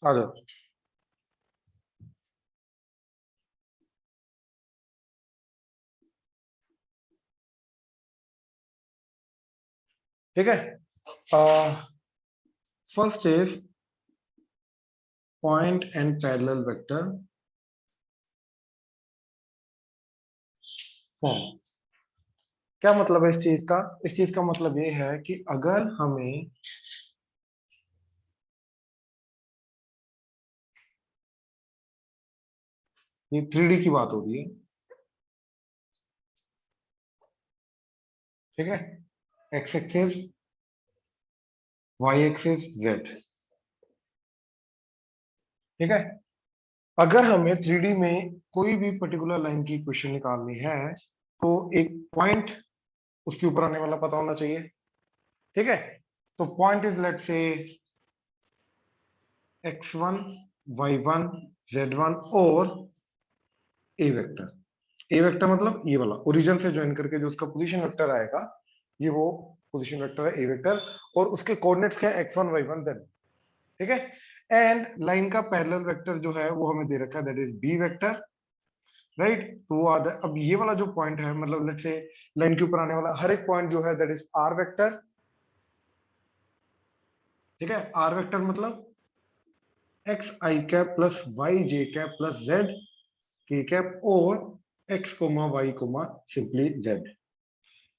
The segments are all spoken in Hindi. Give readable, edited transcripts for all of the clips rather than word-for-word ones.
आ जाओ। ठीक है, first is point and parallel vector form. क्या मतलब है इस चीज का? इस चीज का मतलब ये है कि अगर हमें ये 3D की बात हो रही है, ठीक है, X axis, Y axis, Z, ठीक है। अगर हमें 3D में कोई भी पर्टिकुलर लाइन की इक्वेशन निकालनी है तो एक पॉइंट उसके ऊपर आने वाला पता होना चाहिए, ठीक है। तो पॉइंट इज लेट से x1, y1, z1 और ए वेक्टर। ए वेक्टर मतलब ये वाला ओरिजिन से ज्वाइन करके जो उसका पोजीशन वेक्टर आएगा, ये वो पोजीशन वेक्टर है ए वेक्टर, और उसके कोऑर्डिनेट्स क्या है x1, y1, z, ठीक है। एंड लाइन का पैरेलल वेक्टर जो है वो हमें दे रखा है, that is B vector, right. तो वो अब ये वाला जो पॉइंट है, मतलब लेट से लाइन के ऊपर आने वाला हर एक पॉइंट जो है दैट इज आर वेक्टर, ठीक है। आर वेक्टर मतलब एक्स आई कैप प्लस वाई जे कैप प्लस जेड के कैप और X comma Y comma simply Z,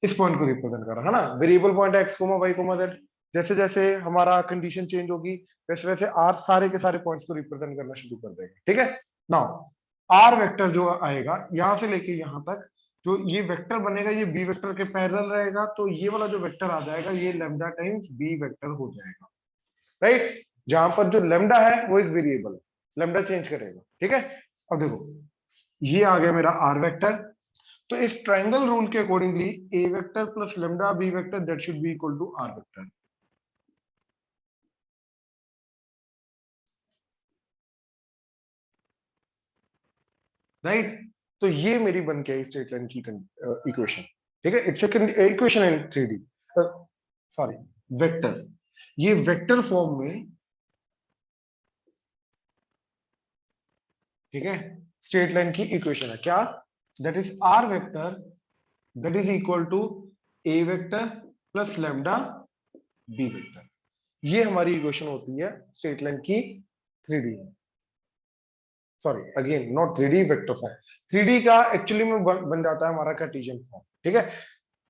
इस पॉइंट को रिप्रेजेंट कर रहा है ना। Variable point X comma Y comma Z, जैसे जैसे हमारा कंडीशन चेंज होगी वैसे वैसे आर सारे के सारे पॉइंट्स को रिप्रेजेंट करना शुरू कर देगा, ठीक है। नाउ आर वेक्टर जो आएगा यहां से लेके यहां तक, जो ये वेक्टर बनेगा ये बी वेक्टर के पैरेलल रहेगा, तो ये वाला जो वेक्टर आ जाएगा ये लेमडा टाइम्स बी वेक्टर हो जाएगा, राइट। जहां पर जो लेमडा है वो एक वेरिएबल है, लेमडा चेंज करेगा, ठीक है। अब देखो ये आ गया मेरा आर वेक्टर। तो इस ट्रायंगल रूल के accordingly A vector plus lambda B vector that should be equal to R vector, right. तो ये मेरी बन के आई स्ट्रेट लाइन की इक्वेशन, ठीक है। It's equation in 3D, sorry vector. ये वेक्टर फॉर्म में, ठीक है, स्ट्रेट लाइन की इक्वेशन है क्या? That is are vector that is equal to A vector plus lambda B vector. ये हमारी इक्वेशन होती है स्ट्रेट लाइन की 3D, sorry again not 3D vector form. 3D का एक्चुअली में बन जाता है हमारा कार्टेशियन फॉर्म, ठीक है।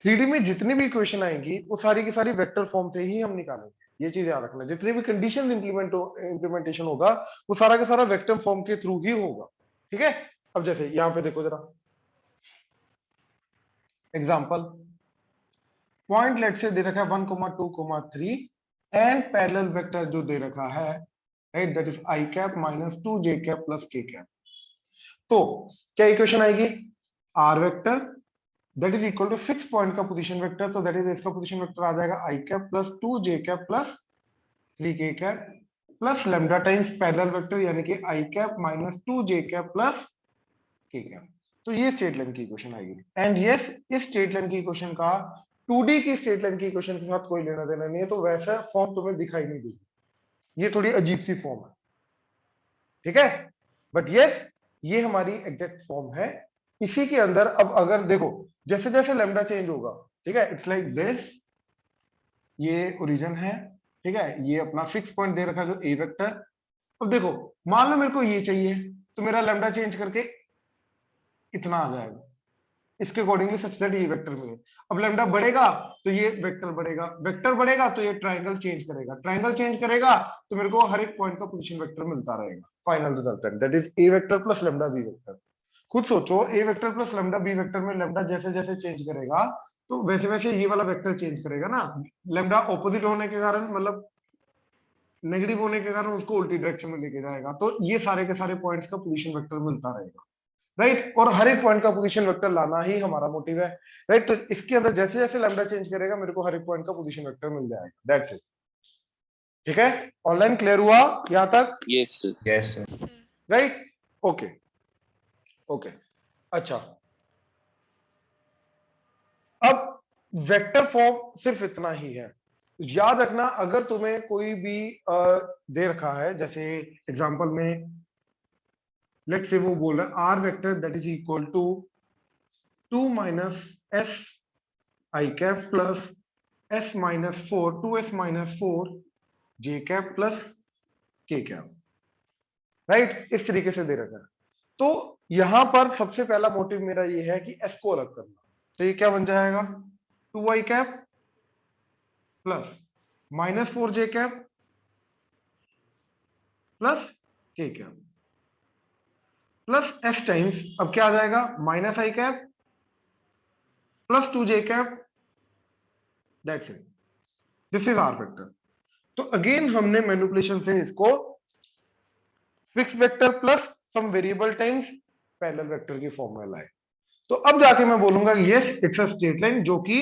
3D में जितनी भी इक्वेशन आएंगी वो सारी की सारी वेक्टर फॉर्म से ही हम निकालेंगे, ये चीज याद रखना। जितनी भी कंडीशन इंप्लीमेंटेशन होगा वो सारा का सारा वेक्टर फॉर्म के थ्रू ही होगा, ठीक है। अब जैसे यहां पे देखो जरा एग्जांपल, पॉइंट लेट से दे रखा है 1,2,3 एंड पैरेलल वेक्टर जो दे रखा है, right, that is I cap minus 2 J cap plus के कैप। तो क्या इक्वेशन आएगी? R vector that is equal to fix point का पोजीशन वेक्टर, तो दैट इज इसका पोजीशन वेक्टर आ जाएगा I cap plus 2 J cap plus 3 K cap plus lambda times parallel vector यानी कि I cap minus 2 J cap plus के कैप। तो ये स्ट्रेट लाइन की इक्वेशन आएगी। एंड यस, इस स्ट्रेट लाइन की इक्वेशन का 2D की स्ट्रेट लाइन की इक्वेशन के साथ कोई लेना देना नहीं है, तो वैसा फॉर्म तुम्हें दिखाई नहीं देगी, ये थोड़ी अजीब सी फॉर्म है, ठीक है। बट यस ये हमारी एग्जैक्ट फॉर्म है। इसी के अंदर अब अगर देखो जैसे जैसे लेमडा चेंज होगा, ठीक है, इट्स लाइक दिस, ये ओरिजिन है, ठीक है, ये अपना फिक्स पॉइंट दे रखा है जो ए वेक्टर। अब देखो मान लो मेरे को ये चाहिए, तो मेरा लेमडा चेंज करके इतना आ जाएगा, इसके अकॉर्डिंगली सच दैट ये वेक्टर मिले। अब लेमडा बढ़ेगा तो ये वेक्टर बढ़ेगा, वेक्टर बढ़ेगा तो ये ट्रायंगल चेंज करेगा, ट्रायंगल चेंज करेगा तो मेरे को हर एक पॉइंट का पोजीशन वेक्टर मिलता रहेगा। Final resultant that is a vector plus lambda B vector. खुद सोचो a vector plus lambda B vector में लेमडा जैसे जैसे चेंज करेगा तो वैसे वैसे ये वाला वेक्टर चेंज करेगा ना। लेमडा ऑपोजिट होने के कारण, मतलब नेगेटिव होने के कारण उसको उल्टी डायरेक्शन में लेके जाएगा, तो ये सारे के सारे पॉइंट्स का पोजीशन वेक्टर मिलता रहेगा, राइट। और हर एक पॉइंट का पोजीशन वेक्टर लाना ही हमारा मोटिव है, राइट। तो इसके अंदर जैसे जैसे लैम्डा चेंज करेगा मेरे को हर एक पॉइंट का पोजीशन वेक्टर मिल जाएगा, दैट्स इट, ठीक है। ऑनलाइन क्लियर हुआ यहां तक? Yes sir. Yes sir. Right, okay okay. अच्छा, अब वेक्टर फॉर्म सिर्फ इतना ही है, याद रखना, अगर तुम्हें कोई भी दे रखा है, जैसे एग्जांपल में लेट्स से वो बोल रहा है R vector that is equal to 2 minus S I cap plus S minus 4 2s minus 4 J cap plus के कैप, राइट, इस तरीके से दे रखा है। तो यहां पर सबसे पहला मोटिव मेरा ये है कि एस को अलग करना। तो ये क्या बन जाएगा, 2i cap plus minus 4j cap plus के कैप प्लस एस टाइम्स, अब क्या आ जाएगा, minus i cap plus 2j cap, that's it, this is are vector. तो अगेन हमने मैनिपुलेशन से इसको fix vector plus some variable times parallel vector की फॉर्म में लाए। तो अब जाके मैं बोलूंगा yes it's a straight line जो कि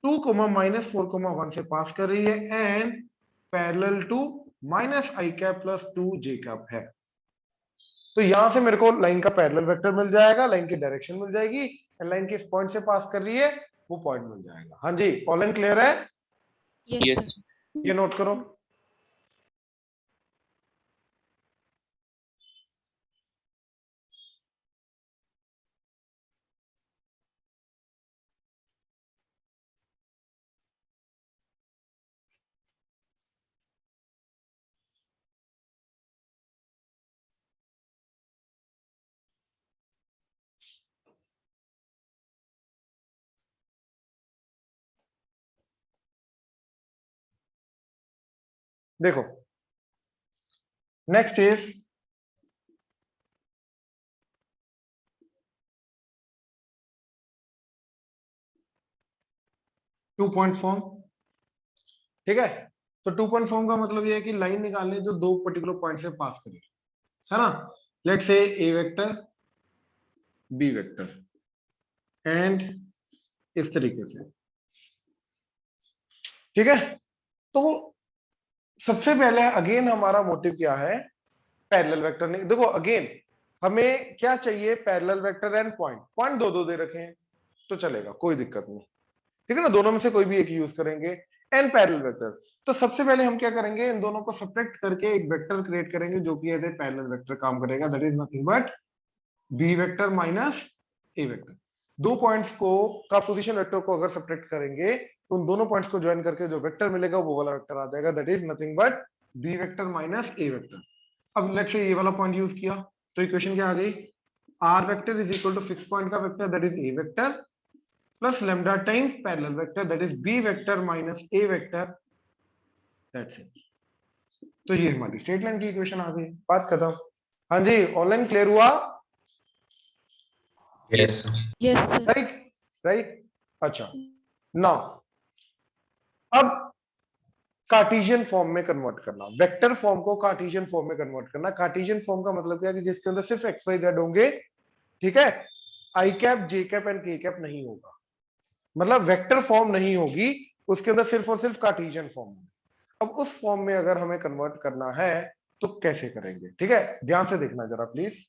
2 माइनस 4 1 से पास कर रही है and parallel to minus i cap plus 2 J cap है। तो यहां से मेरे को लाइन का पैरेलल वेक्टर मिल जाएगा, लाइन की डायरेक्शन मिल जाएगी, एंड लाइन किस पॉइंट से पास कर रही है वो पॉइंट मिल जाएगा। हाँ जी, ऑल लाइन क्लियर है? Yes sir. ये नोट करो। देखो नेक्स्ट इज 2 पॉइंट फॉर्म। ठीक है, तो 2 पॉइंट फॉर्म का मतलब ये है कि लाइन निकालनी है जो दो पर्टिकुलर पॉइंट से पास करे, है ना। Let's say a vector b vector and इस तरीके से। ठीक है, तो सबसे पहले अगेन हमारा मोटिव क्या है, पैरेलल वेक्टर नहीं, देखो अगेन हमें क्या चाहिए, parallel vector and point, point दो दो दे रखे हैं तो चलेगा, कोई दिक्कत नहीं। ठीक है ना, दोनों में से कोई भी एक यूज करेंगे, एंड पैरेलल वेक्टर। तो सबसे पहले हम क्या करेंगे, इन दोनों को सब्ट्रैक्ट करके एक वेक्टर क्रिएट करेंगे जो कि एज ए पैरेलल वेक्टर काम करेगा, that is nothing but b vector minus a vector. दो पॉइंट्स को का पोजीशन वेक्टर को अगर सब्ट्रैक्ट करेंगे तो उन दोनों पॉइंट्स को ज्वाइन करके जो वेक्टर मिलेगा वो वाला वेक्टर आ जाएगा, that is nothing but b vector minus a vector. अब लेट्स से ये वाला पॉइंट यूज किया तो इक्वेशन क्या आ गई, r vector is equal to fix point का vector that is a vector plus lambda times parallel vector that is B vector minus a vector, that's it. तो ये हमारी स्ट्रेट लाइन की इक्वेशन आ गई, बात खत्म। हाँ जी, ऑनलाइन क्लियर हुआ? Yes yes sir. Right, right. अच्छा, नाउ अब कार्टेशियन फॉर्म में कन्वर्ट करना, वेक्टर फॉर्म को कार्टेशियन फॉर्म में कन्वर्ट करना। कार्टेशियन फॉर्म का मतलब क्या है कि जिसके अंदर सिर्फ एक्स वाई जेड होंगे, ठीक है, आई cap J cap and k cap नहीं होगा, मतलब वेक्टर फॉर्म नहीं होगी, उसके अंदर सिर्फ और सिर्फ कार्टेशियन फॉर्म होगी। अब उस फॉर्म में अगर हमें कन्वर्ट करना है तो कैसे करेंगे, ठीक है, ध्यान से देखना जरा प्लीज।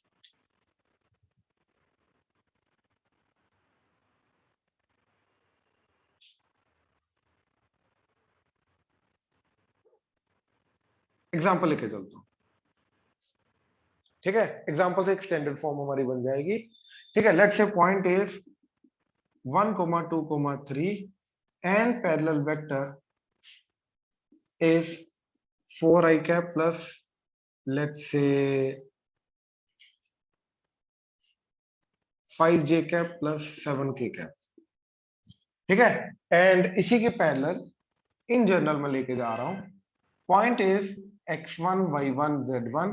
एग्जाम्पल लेके चलता हूं, ठीक है, एग्जाम्पल से एक स्टैंडर्ड फॉर्म हमारी बन जाएगी। ठीक है, let's say point is 1 2 3 and parallel vector is 4i cap plus let's say 5j cap plus 7k cap। ठीक है, एंड इसी के पैरेलल इन जनरल में लेके जा रहा हूं, point is x1 y1 z1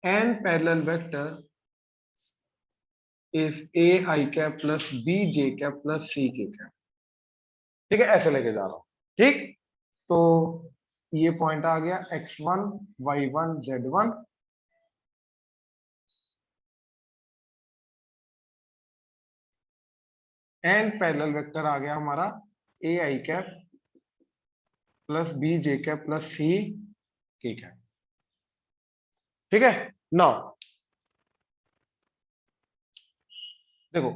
and parallel vector is a I cap plus b j cap plus c k cap। ठीक है, ऐसे लेके जा रहा हूं। ठीक, तो ये पॉइंट आ गया x1 y1 z1 and parallel vector आ गया हमारा a i cap plus b j cap plus c k cap. ठीक है, नाउ देखो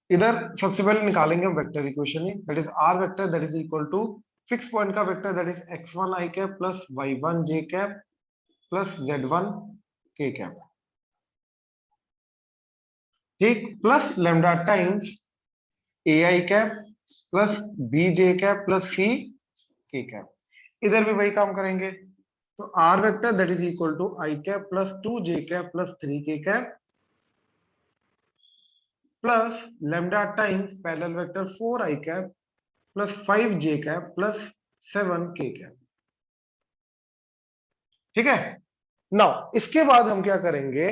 इधर सबसे पहले निकालेंगे हम वेक्टर इक्वेशन ही, that is are vector that is equal to fix point का vector that is x1 i cap plus y1 j cap plus z1 k cap, ठीक, plus lambda times ai cap plus bj cap plus c k cap. इधर भी वही काम करेंगे, तो r vector that is equal to i cap plus 2j cap plus 3k cap plus lambda times parallel vector 4i cap plus 5j cap plus 7k cap, ठीक है। नाउ इसके बाद हम क्या करेंगे,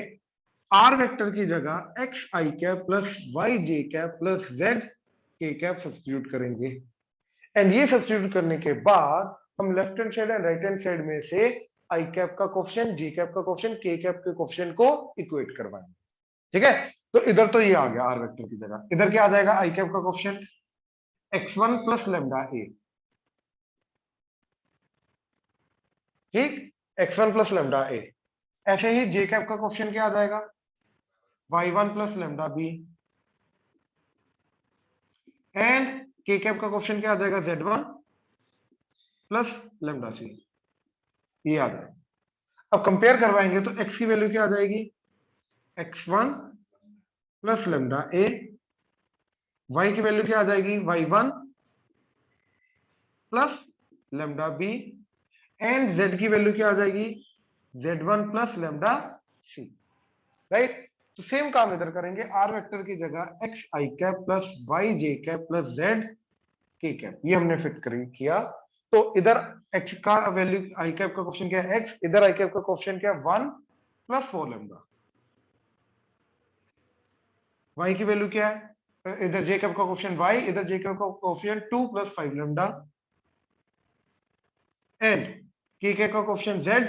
आर वेक्टर की जगह एक्स आई कैप प्लस वाई जे कैप प्लस जेड के कैप सब्स्टिट्यूट करेंगे, एंड ये सब्स्टिट्यूट करने के बाद हम left hand side and right hand side में से आई कैप का कोफिशिएंट, जी कैप का कोफिशिएंट, के कैप के कोफिशिएंट को इक्वेट करवाएंगे, ठीक है। तो इधर तो ये आ गया आर वेक्टर की जगह, इधर क्या आ जाएगा, आई कैप का कोफिशिएंट x1 प्लस लैम्डा ए, ठीक, x1 प्लस लैम्डा ए। ऐसे ही जे कैप का कोफिशिएंट क्या आ जाएगा, y1 plus lambda b, and k cap का कोफिशिएंट क्या आ जाएगा, z1 प्लस लैम्डा सी, ये आ जाएगा। अब कंपेयर करवाएंगे तो x की वैल्यू क्या आ जाएगी, x1 plus lambda a, y की वैल्यू क्या आ जाएगी, y1 plus lambda b, and z की वैल्यू क्या आ जाएगी, z1 plus lambda c, right. तो सेम काम इधर करेंगे, आर वेक्टर की जगह एक्स आई कैप प्लस वाई जे कैप प्लस जेड के कैप, ये हमने फिट किया। तो इधर x का वैल्यू, आई कैप का कोफिशिएंट क्या है x, इधर आई कैप का कोफिशिएंट क्या है 1 प्लस 4 लैम्डा, y की वैल्यू क्या है, इधर j कैप का कोफिशिएंट y, इधर j कैप का coefficient 2 plus 5 lambda, and k cap का कोफिशिएंट z,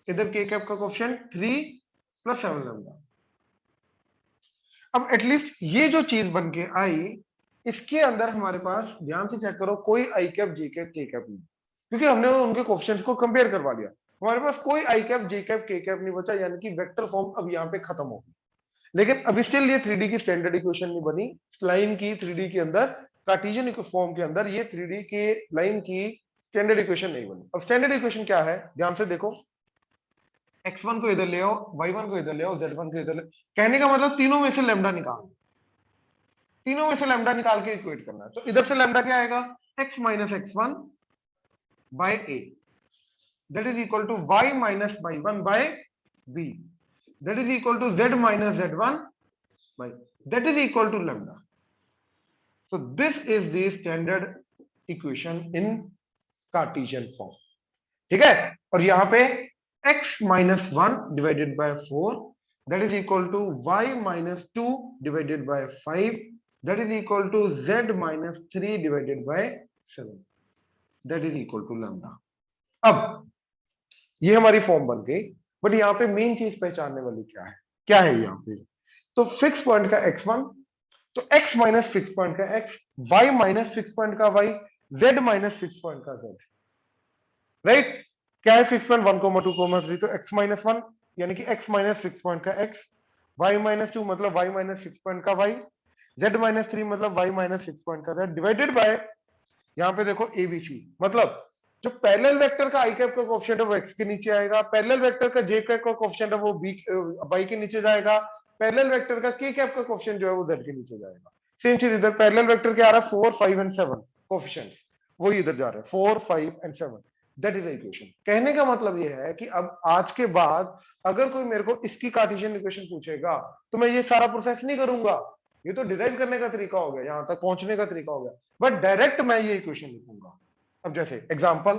इधर k कैप का कोफिशिएंट 3 प्लस 7 लैम्डा। अब एटलीस्ट ये जो चीज बन के आई, इसके अंदर हमारे पास ध्यान से चेक करो कोई आई कैप जे कैप के कैप नहीं, क्योंकि हमने उनके कोफिशिएंट्स को कंपेयर करवा लिया, हमारे पास कोई आई कैप जे कैप के कैप नहीं बचा, यानी कि वेक्टर फॉर्म अब यहाँ पे खत्म हो गई। लेकिन अभी स्टिल ये 3D की स्टैंडर्ड इक्वेशन नहीं बनी, लाइन की 3D के अंदर, कार्टेशियन फॉर्म के अंदर ये 3D के लाइन की स्टैंडर्ड इक्वेशन नहीं बनी। अब स्टैंडर्ड इक्वेशन क्या है, ध्यान से देखो, x1 को इधर ले आओ, y1 को इधर ले आओ, z1 को इधर ले, कहने का मतलब तीनों में से लैम्डा निकाल, तीनों में से लैम्डा निकाल के इक्वेट करना है। तो इधर से लैम्डा क्या आएगा, x माइनस x1 by a, that is equal to y माइनस y1 by b, that is equal to z माइनस z1 by, that is equal to lambda. So this is the standard equation in Cartesian form, ठीक है। और यहां पे x minus 1 divided by 4 that is equal to y minus 2 divided by 5 that is equal to z minus 3 divided by 7 that is equal to lambda. अब ये हमारी फॉर्म बन गई, बट यहाँ पे मेन चीज पहचानने वाली क्या है यहाँ पे, तो फिक्स पॉइंट का x1, तो x माइनस फिक्स पॉइंट का x, y minus fix point का y, z minus fix point का z, राइट। क्या है फिक्स पॉइंट 1, 2, 3, तो x माइनस 1 यानी कि x माइनस फिक्स पॉइंट का x, y माइनस 2 मतलब y माइनस फिक्स पॉइंट का y, z माइनस 3 मतलब y माइनस फिक्स पॉइंट का z, डिवाइडेड बाय यहाँ पे देखो abc, मतलब जो पैरेलल वेक्टर का आई कैप का कोएफिशिएंट है वो x के नीचे आएगा, पैरेलल वेक्टर का j कैप का कोएफिशिएंट है वो y के नीचे जाएगा, पैरेलल वेक्टर का k कैप का कोएफिशिएंट जो है वो z के नीचे जाएगा। सेम चीज इधर पैरेलल वेक्टर क्या आ रहा है 4, 5 एंड 7 कोएफिशिएंट्स, वही इधर जा रहे हैं 4, 5 and 7, that is the equation. कहने का मतलब ये है कि अब आज के बाद अगर कोई मेरे को इसकी कार्टेशियन इक्वेशन पूछेगा तो मैं ये सारा प्रोसेस नहीं करूंगा, ये तो डिराइव करने का तरीका हो गया, यहां तक पहुंचने का तरीका हो गया, बट डायरेक्ट मैं ये इक्वेशन लिखूंगा। अब जैसे एग्जांपल,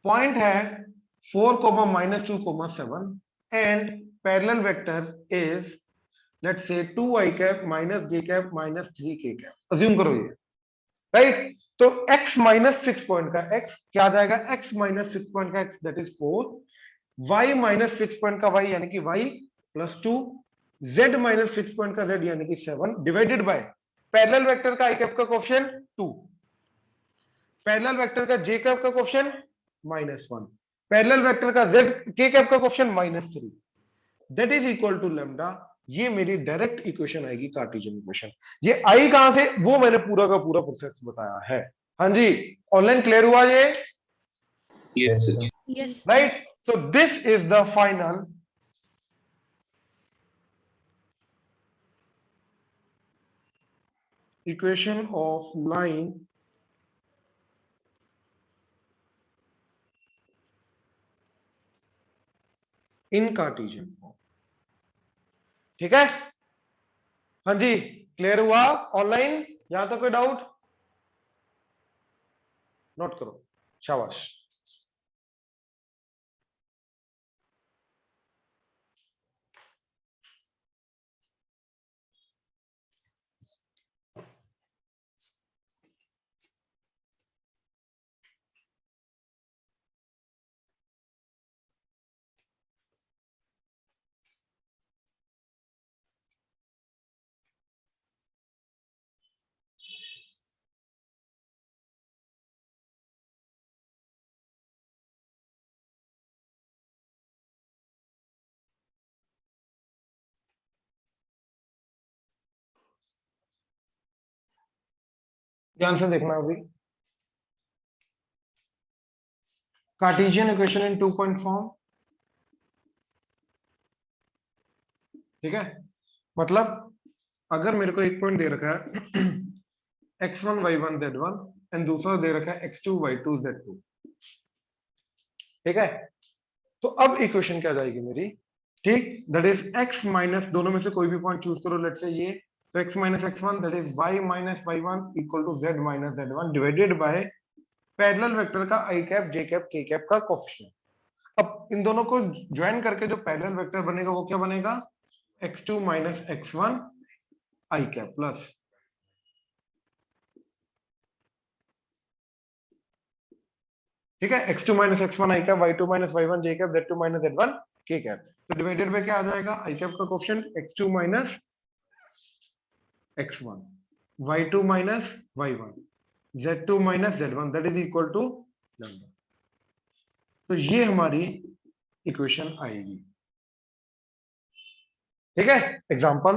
पॉइंट है 4, minus 2, 7 and parallel vector is let's say 2i cap minus j cap minus 3k cap, assume करो ये, राइट। तो x माइनस फिक्स पॉइंट का x क्या आ जाएगा, x माइनस फिक्स पॉइंट का x that is 4, y minus fix point का y यानी कि y plus 2, z minus fix point का z यानी कि 7 डिवाइडेड बाय पैरेलल वेक्टर का i कैप का कोएफिशिएंट 2, पैरेलल वेक्टर का j कैप का कोएफिशिएंट -1, पैरेलल वेक्टर का z k कैप का coefficient -3, that is equal to lambda. ये मेरी डायरेक्ट इक्वेशन आएगी कार्टेशियन इक्वेशन। ये आई कहां से, वो मैंने पूरा का पूरा प्रोसेस बताया है। हाँ जी, ऑनलाइन क्लियर हुआ ये? Yes, sir. Yes. Right, so this is the final equation of line in Cartesian form। ठीक है, हाँ जी, क्लियर हुआ ऑनलाइन? यहां तक कोई डाउट? नोट करो, शाबाश। ध्यान से देखना अभी, Cartesian equation in 2 point form. ठीक है, मतलब अगर मेरे को एक पॉइंट दे रखा है x1 y1 z1 एंड दूसरा दे रखा है x2 y2 z2। ठीक है, तो अब इक्वेशन क्या जाएगी मेरी? ठीक, दैट इज x माइनस, दोनों में से कोई भी पॉइंट चूज करो, लेट्स से ये, तो x माइनस x1 दैट इज y माइनस y1 इक्वल टू z माइनस z1 divided by parallel vector का i cap j cap k cap का कोएफिशिएंट। अब इन दोनों को ज्वाइन करके जो पैरेलल वेक्टर बनेगा वो क्या बनेगा? x2 minus x1 i cap plus, ठीक है, x2 minus x1 i cap, y2 minus y1 j cap, z2 minus z1 k cap. तो डिवाइडेड बाय क्या आ जाएगा? i कैप का coefficient x2 minus x1, y2 minus y1, z2 minus z1 that is equal to lambda. तो ये हमारी इक्वेशन आएगी। ठीक है, एग्जांपल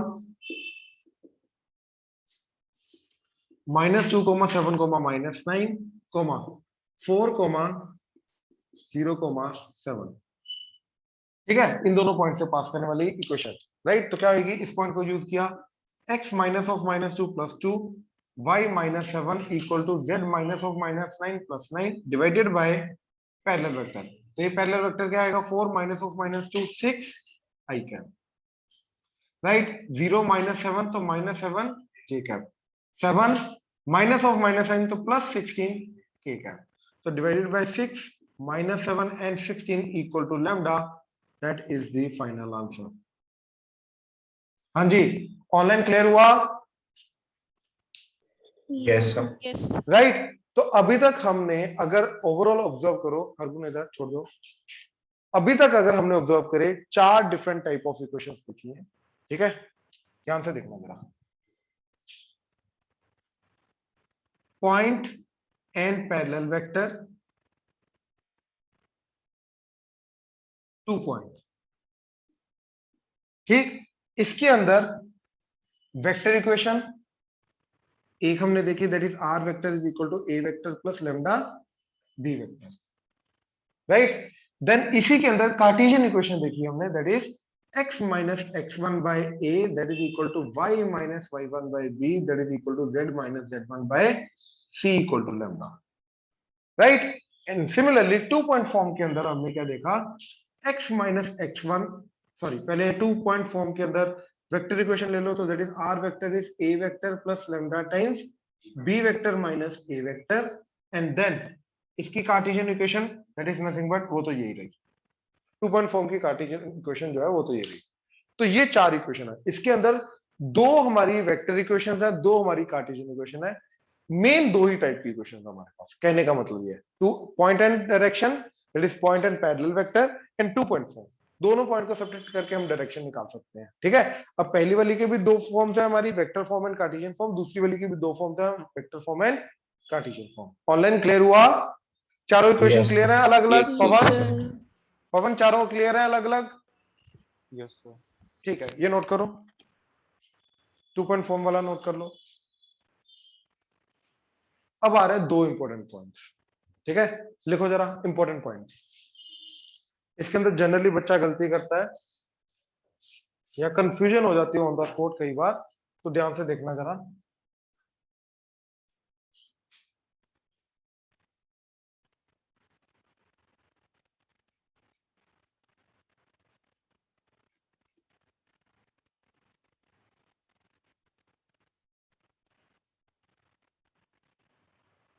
-2, 7, -9, 4, 0, 7। ठीक है, इन दोनों पॉइंट से पास करने वाली इक्वेशन। राइट, तो क्या होगी? इस पॉइंट को यूज किया, x minus of -2 plus 2, y minus 7 equal to z minus of -9 plus 9 divided by parallel vector. तो ये पैरेलल वेक्टर क्या आएगा? 4 minus of -2 6 i cap, right, 0 minus 7 तो -7 j कैप, 7 माइनस ऑफ -9 तो प्लस 16 k कैप। तो divided by 6 -7 and 16 equal to lambda, that is the final answer. हाँ जी, ऑनलाइन क्लियर हुआ? Yes, sir. Yes. राइट, तो अभी तक हमने, अगर ओवरऑल ऑब्जर्व करो, हरगुन इधर छोड़ दो, अभी तक अगर हमने ऑब्जर्व करे 4 डिफरेंट टाइप ऑफ इक्वेशंस लिखी हैं। ठीक है, ध्यान से देखना जरा, point and parallel vector, 2 point. ठीक, इसके अंदर वेक्टर इक्वेशन एक हमने देखी, that is are vector is equal to A vector plus lambda b vector. Right, then इसी के अंदर कार्टेशियन इक्वेशन देखी हमने, that is x minus x1 by a that is equal to y minus y1 by b that is equal to z minus z1 by c equal to lambda, right? And similarly 2 point form के अंदर हमने क्या देखा, x minus x1, सॉरी पहले 2 point form के अंदर वेक्टर इक्वेशन ले लो, तो that is r vector is a vector plus lambda times b vector minus a vector, and then इसकी Cartesian equation that is nothing but, वो तो यही रही 2 पॉइंट फॉर्म की कार्टेशियन इक्वेशन जो है वो तो ये रही। तो ये 4 इक्वेशन है, इसके अंदर 2 हमारी वेक्टर इक्वेशन है, 2 हमारी कार्टेशियन इक्वेशन है। मेन 2 ही टाइप की इक्वेशन हमारे पास, कहने का मतलब ये है, 2 point and direction that is point and parallel vector, and 2 point form, दोनों पॉइंट को सब्ट्रैक्ट करके हम डायरेक्शन निकाल सकते हैं। ठीक है, अब पहली वाली के भी 2 फॉर्म्स है हमारी, vector form and Cartesian form, दूसरी वाली की भी 2 फॉर्म्स है, vector form and Cartesian form. Online clear हुआ? चारों इक्वेशन Yes, क्लियर sir. है अलग अलग? Yes, पवन, sir. पवन चारों क्लियर है अलग अलग? Yes, sir. ठीक है, ये नोट करो, 2 पॉइंट फॉर्म वाला नोट कर लो। अब आ रहे हैं 2 इंपॉर्टेंट पॉइंट्स, ठीक है, लिखो जरा इंपॉर्टेंट पॉइंट्स। इसके अंदर जनरली बच्चा गलती करता है या कंफ्यूजन हो जाती है ऑन द स्पॉट कई बार, तो ध्यान से देखना जरा।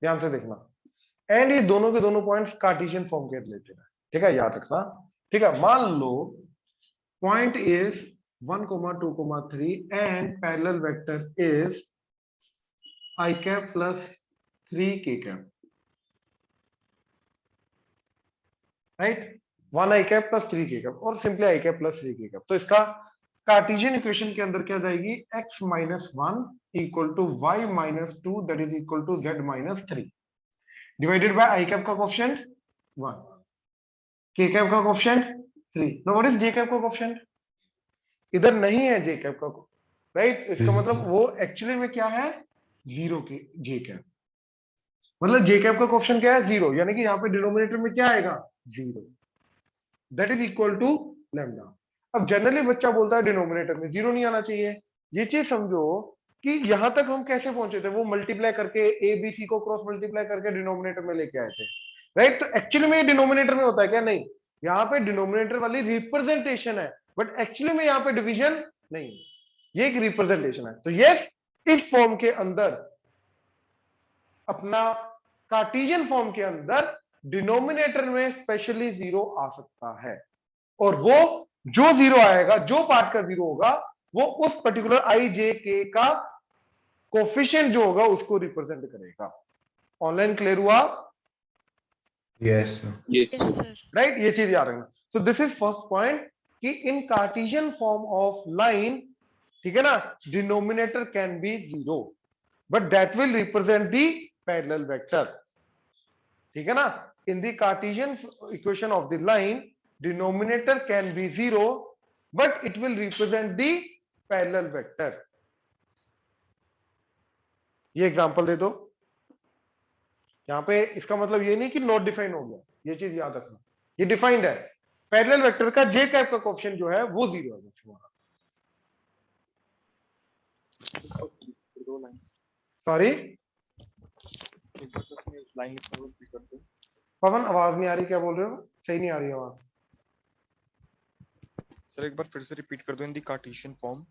ध्यान से देखना, एंड ये दोनों के दोनों पॉइंट्स कार्टेशियन फॉर्म के रिलेटेड है, ठीक है, याद रखना। ठीक है, मान लो point is 1, 2, 3 and parallel vector is i cap plus 3k cap, right, 1 i cap plus 3k cap और simply i cap plus 3k cap. तो इसका कार्टेशियन इक्वेशन के अंदर क्या जाएगी, x minus 1 equal to y minus 2 that is equal to z minus 3 divided bye i cap का कोएफिशिएंट 1, k कैप का coefficient 3। Now what is j cap का कोएफिशिएंट, इधर नहीं है j कैप का, राइट, इसका मतलब वो एक्चुअली में क्या है, 0 के j कैप, मतलब j कैप का कोएफिशिएंट क्या है, 0, यानी कि यहाँ पे डिनोमिनेटर में क्या आएगा, 0, that is equal to lambda. अब जनरली बच्चा बोलता है डिनोमिनेटर में 0 नहीं आना चाहिए, ये चीज समझो कि यहां तक हम कैसे पहुंचे थे, वो मल्टीप्लाई करके ए बी सी को क्रॉस मल्टीप्लाई करके डिनोमिनेटर में लेके आए थे, राइट। तो एक्चुअली में ये डिनोमिनेटर में होता है क्या, नहीं, यहाँ पे डिनोमिनेटर वाली रिप्रेजेंटेशन है, बट एक्चुअली में यहाँ पे डिवीजन नहीं है, ये एक रिप्रेजेंटेशन है। तो यस, इस फॉर्म के अंदर, अपना कार्टेशियन फॉर्म के अंदर डिनोमिनेटर में स्पेशली 0 आ सकता है, और वो जो 0 आएगा, जो पार्ट का 0 होगा, वो उस पर्टिकुलर आई जे के का कोफिशिएंट जो होगा उसको रिप्रेजेंट करेगा। ऑनलाइन क्लियर हुआ, Yes, sir. Yes, sir. Right, ये चीज याद रखना। So this is first point कि इन कार्टेशियन फॉर्म ऑफ लाइन, ठीक है ना, denominator can be 0 but that will represent the parallel vector, ठीक है ना। In the Cartesian equation of the line denominator can be 0 but it will represent the parallel vector. ये एग्जांपल दे दो यहां पे, इसका मतलब ये नहीं कि नॉट डिफाइन हो गया, ये चीज याद रखना, ये डिफाइंड है। पैरेलल वेक्टर का जे कैप का कोएफिशिएंट जो है वो 0 है, सॉरी पवन, आवाज नहीं आ रही, क्या बोल रहे हो, सही नहीं आ रही आवाज। सर एक बार फिर से रिपीट कर दो, in the Cartesian form,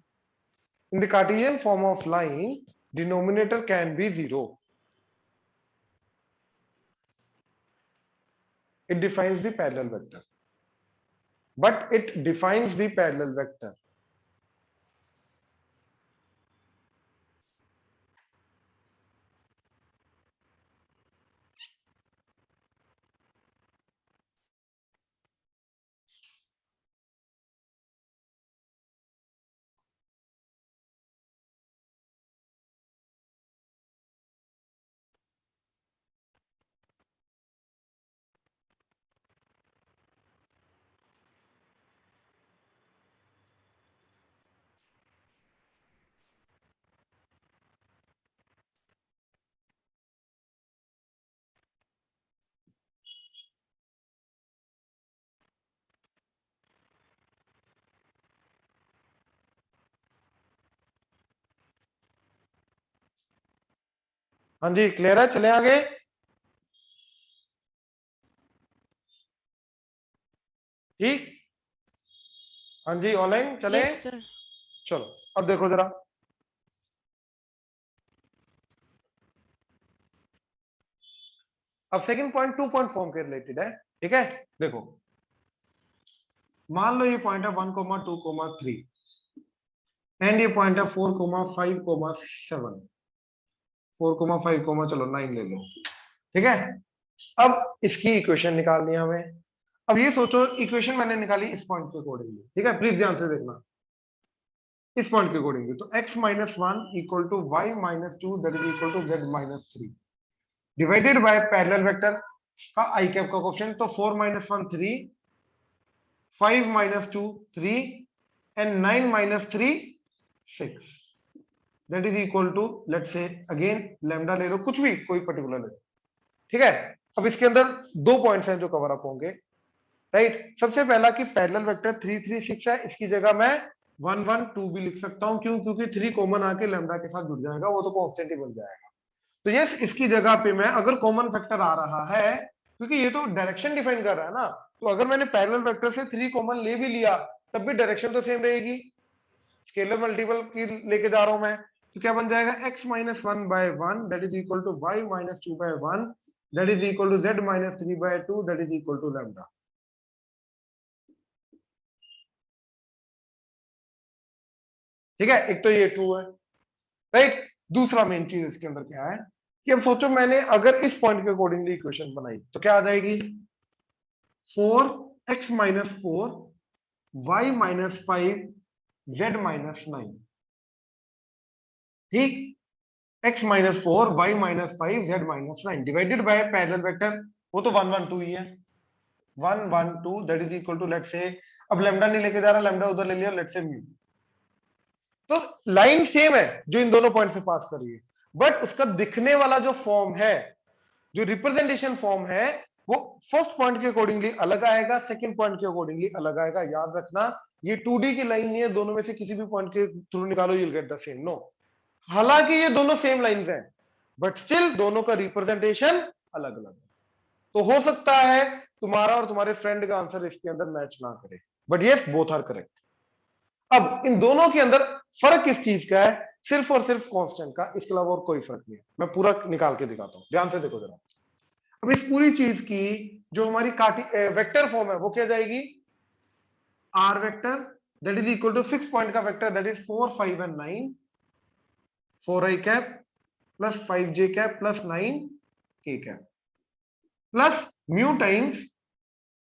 in the Cartesian form of line denominator can be 0, it defines the parallel vector, but it defines the parallel vector. हाँ जी, क्लियर है, चले आगे। ठीक, हाँ जी, ऑनलाइन चले। Yes, sir. चलो अब देखो जरा, अब सेकंड पॉइंट 2 पॉइंट फॉर्म के रिलेटेड है, ठीक है। देखो मान लो ये पॉइंट है 1, 2, 3 एंड ये पॉइंट है 4, 5, 7, 4, 5, चलो 9 ले लो, ठीक है। अब इसकी इक्वेशन निकालनी है हमें। अब ये सोचो, इक्वेशन मैंने निकाली इस पॉइंट के अकॉर्डिंगली, ठीक है, प्लीज ध्यान से देखना, इस पॉइंट के अकॉर्डिंगली। तो x minus 1 equal to y minus 2 that is equal to z minus 3 divided by parallel vector का i कैप का कोएफिशिएंट, तो 4 minus 1 3, 5 minus 2 3 and 9 minus 3 6 that is equal to let's say again lambda ले लो, कुछ भी कोई पर्टिकुलर ले लो, ठीक है। अब इसके अंदर दो पॉइंट्स हैं जो कवर अप होंगे, राइट। सबसे पहला कि पैरेलल वेक्टर 3 3 6 है, इसकी जगह मैं 1 1 2 भी लिख सकता हूं, क्यों? क्योंकि 3 कॉमन आके लैम्डा के साथ जुड़ जाएगा, वो तो कांस्टेंट ही बन जाएगा। तो यस, इसकी जगह पे मैं अगर कॉमन फैक्टर आ रहा है, क्योंकि ये तो डायरेक्शन डिफाइन कर रहा है ना, तो अगर मैंने पैरेलल वेक्टर से 3 कॉमन ले भी लिया तब भी डायरेक्शन तो सेम रहेगी, स्केलर मल्टीपल की लेके जा रहा हूं मैं, तो क्या बन जाएगा x minus 1 by 1 that is equal to y minus 2 by 1 that is equal to z minus 3 by 2 that is equal to lambda। ठीक है, एक तो ये ट्रू है, राइट। दूसरा मेन चीज इसके अंदर क्या है कि अब सोचो मैंने अगर इस पॉइंट के अकॉर्डिंगली इक्वेशन बनाई तो क्या आ जाएगी, 4x minus 4 y minus 5 z minus 9, ठीक। x minus 4 y minus 5 z minus 9 divided by parallel vector, वो तो 1 1 2 ही है, 1 1 2 that is equal to let's say, अब लैम्डा नहीं लेके जा रहा, लैम्डा उधर ले लिया, लेट्स से म्यू। तो लाइन सेम है जो इन दोनों पॉइंट से पास कर रही है, बट उसका दिखने वाला जो फॉर्म है, जो रिप्रेजेंटेशन फॉर्म है, वो फर्स्ट पॉइंट के अकॉर्डिंगली अलग आएगा, सेकंड पॉइंट के अकॉर्डिंगली अलग आएगा। याद रखना ये 2D की लाइन नहीं है, दोनों में से किसी भी पॉइंट के थ्रू निकालो, you will get the same. No, हालांकि ये दोनों सेम लाइंस हैं, बट स्टिल दोनों का रिप्रेजेंटेशन अलग अलग है। तो हो सकता है तुम्हारा और तुम्हारे फ्रेंड का आंसर इसके अंदर मैच ना करे, but yes both are correct. अब इन दोनों के अंदर फर्क किस चीज का है, सिर्फ और सिर्फ कांस्टेंट का, इसके अलावा और कोई फर्क नहीं है। मैं पूरा निकाल के दिखाता हूं, ध्यान से देखो जरा। अब इस पूरी चीज की जो हमारी वेक्टर फॉर्म है वो क्या जाएगी, r vector that is equal to fix point का vector that is 4 5 and 9, 4i cap plus 5j cap plus 9k cap plus mu times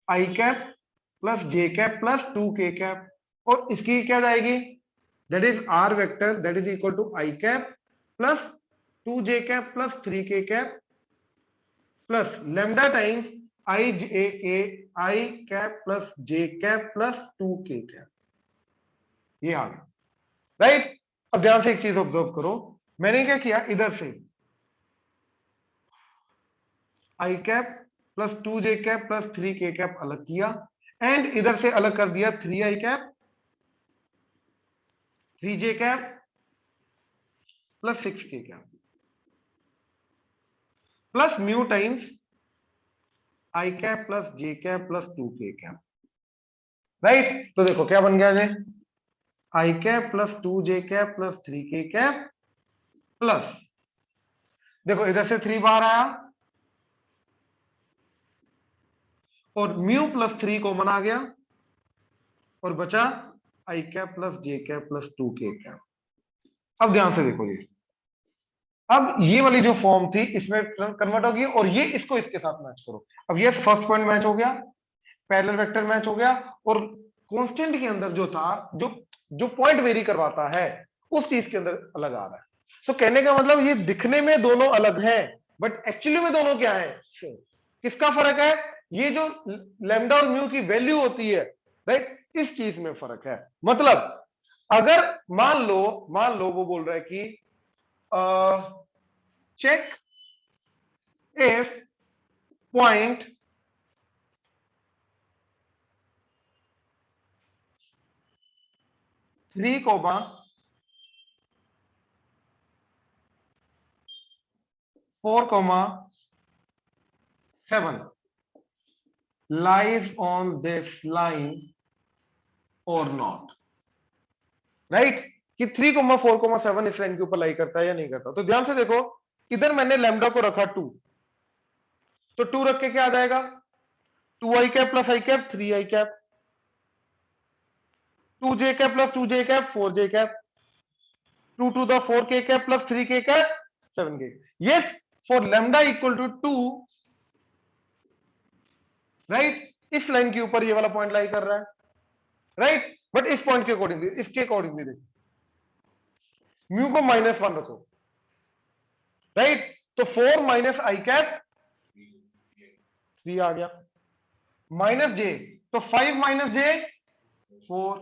i cap plus j cap plus 2k cap, और इसकी क्या जाएगी, that is are vector that is equal to i cap plus 2j cap plus 3k cap plus lambda times i cap plus j cap plus 2k cap. ये आ गया, राइट। अब ध्यान से एक चीज ऑब्जर्व करो, मैंने क्या किया, इधर से i cap plus 2j cap plus 3k cap अलग किया, एंड इधर से अलग कर दिया 3i cap 3j cap plus 6k cap plus mu times i cap plus j cap plus 2k cap, right. तो देखो क्या बन गया है, i cap plus 2j cap plus 3k cap plus, देखो इधर से 3 बार आया और म्यू प्लस 3 कॉमन आ गया और बचा i cap plus j cap plus 2k cap. अब ध्यान से देखो, ये अब ये वाली जो फॉर्म थी इसमें कन्वर्ट होगी, और ये इसको इसके साथ मैच करो। अब ये फर्स्ट पॉइंट मैच हो गया, पैरेलल वेक्टर मैच हो गया, और कांस्टेंट के अंदर जो था, जो पॉइंट वेरी करवाता है उस चीज के अंदर अलग आ रहा है। तो कहने का मतलब ये दिखने में दोनों अलग हैं, बट एक्चुअली में दोनों क्या है, सेम। किसका फर्क है, ये जो लैम्डा और म्यू की वैल्यू होती है, राइट, इस चीज में फर्क है। मतलब अगर मान लो वो बोल रहा है कि check if point three comma 4,7 lies on this line or not, right. कि 3,4,7 इस लाइन के ऊपर लाई करता है या नहीं करता। तो ध्यान से देखो, इधर मैंने लैम्डा को रखा 2, तो 2 रख के क्या आ जाएगा, 2i cap plus i cap 3i cap, 2j cap plus 2j cap 4j cap, 2 to the 4k cap plus 3k cap 7k। Yes, for lambda equal to 2, right, इस लाइन के ऊपर ये वाला पॉइंट लाई कर रहा है, राइट। बट इस पॉइंट के अकॉर्डिंगली, इसके अकॉर्डिंगली देखो, म्यू को -1 रखो, राइट। तो 4 माइनस आई कैप 3 आ गया, माइनस j, तो 5 माइनस j 4,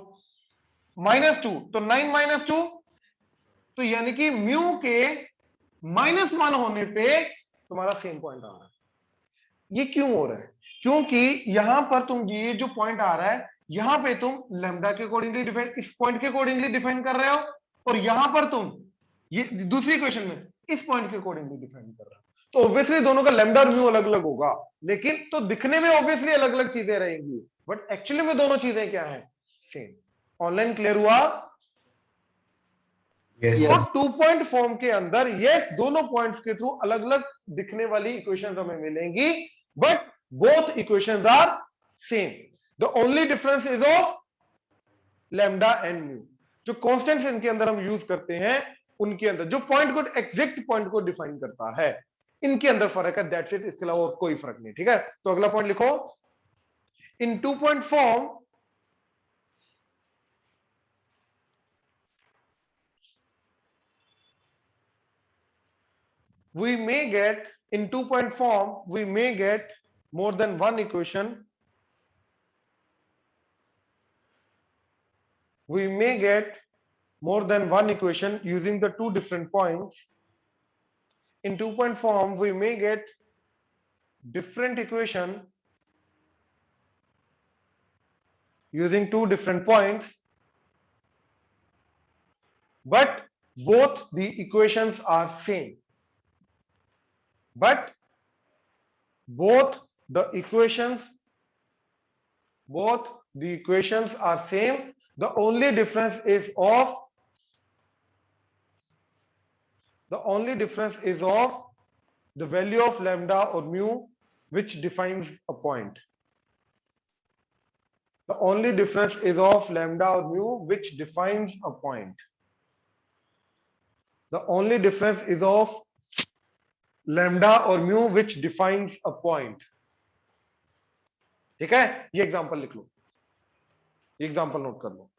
-2, तो 9 - 2, तो यानी कि म्यू के -1 होने पे तुम्हारा सेम पॉइंट आ रहा है। ये क्यों हो रहा है? क्योंकि यहां पर तुम ये जो पॉइंट आ रहा है, यहां पे तुम लैम्डा के अकॉर्डिंगली डिफाइन, इस पॉइंट के अकॉर्डिंगली डिफाइन कर रहे हो, और यहां पर तुम ये दूसरी इक्वेशन में इस पॉइंट के अकॉर्डिंगली डिफाइन कर रहे हो। तो ऑब्वियसली दोनों का लैम्डा और म्यू अलग अलग होगा, लेकिन तो दिखने में ऑब्वियसली अलग अलग चीजें रहेंगी, बट एक्चुअली में दोनों चीजें क्या है? सेम। ऑनलाइन क्लियर हुआ? Yes, तो sir. 2 पॉइंट फॉर्म के अंदर ये दोनों पॉइंट्स के थ्रू अलग अलग दिखने वाली इक्वेशंस हमें मिलेंगी, but both equations are same. The only difference is of lambda and mu. जो कांस्टेंट्स इनके अंदर हम यूज करते हैं, उनके अंदर जो पॉइंट को, एग्जैक्ट पॉइंट को डिफाइन करता है, इनके अंदर फर्क है, दैट्स इट। इसके अलावा और कोई फर्क नहीं, ठीक है? तो अगला पॉइंट लिखो। इन 2 point form we may get, in 2 point form we may get more than one equation, we may get more than one equation using the two different points. In 2 point form we may get different equation using two different points, but both the equations are same, but both the equations are same. The only difference is of the value of lambda or mu, which defines a point. The only difference is of lambda or mu, which defines a point. The only difference is of lambda or mu, which defines a point. ठीक है? ये एग्जांपल लिख लो, ये एग्जांपल नोट कर लो।